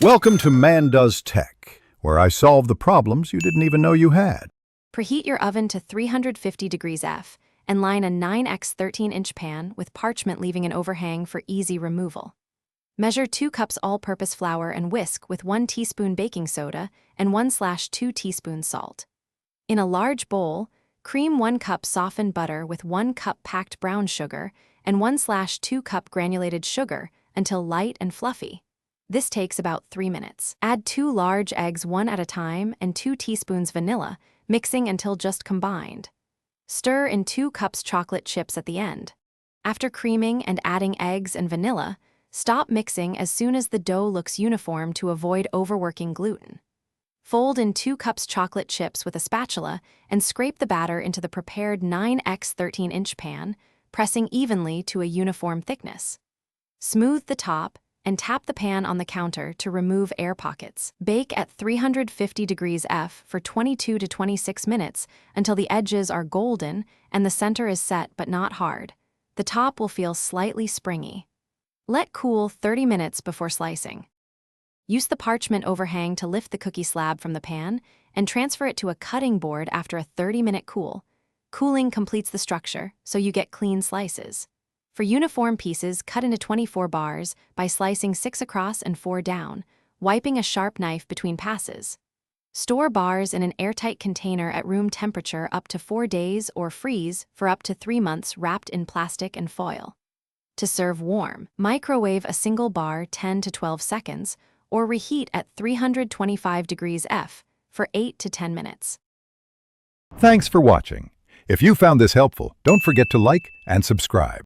Welcome to Man Does Tech, where I solve the problems you didn't even know you had. Preheat your oven to 350 degrees F and line a 9x 13-inch pan with parchment leaving an overhang for easy removal. Measure 2 cups all-purpose flour and whisk with 1 teaspoon baking soda and 1/2 teaspoons salt. In a large bowl, cream 1 cup softened butter with 1 cup packed brown sugar and 1/2 cup granulated sugar until light and fluffy. This takes about 3 minutes. Add 2 large eggs one at a time and 2 teaspoons vanilla, mixing until just combined. Stir in 2 cups chocolate chips at the end. After creaming and adding eggs and vanilla, stop mixing as soon as the dough looks uniform to avoid overworking gluten. Fold in 2 cups chocolate chips with a spatula and scrape the batter into the prepared 9x 13-inch pan, pressing evenly to a uniform thickness. Smooth the top and tap the pan on the counter to remove air pockets. Bake at 350 degrees F for 22 to 26 minutes until the edges are golden and the center is set but not hard. The top will feel slightly springy. Let cool 30 minutes before slicing. Use the parchment overhang to lift the cookie slab from the pan and transfer it to a cutting board after a 30-minute cool. Cooling completes the structure, so you get clean slices. For uniform pieces, cut into 24 bars by slicing 6 across and 4 down, wiping a sharp knife between passes. Store bars in an airtight container at room temperature up to 4 days or freeze for up to 3 months wrapped in plastic and foil. To serve warm, microwave a single bar 10 to 12 seconds or reheat at 325 degrees F for 8 to 10 minutes. Thanks for watching. If you found this helpful, don't forget to like and subscribe.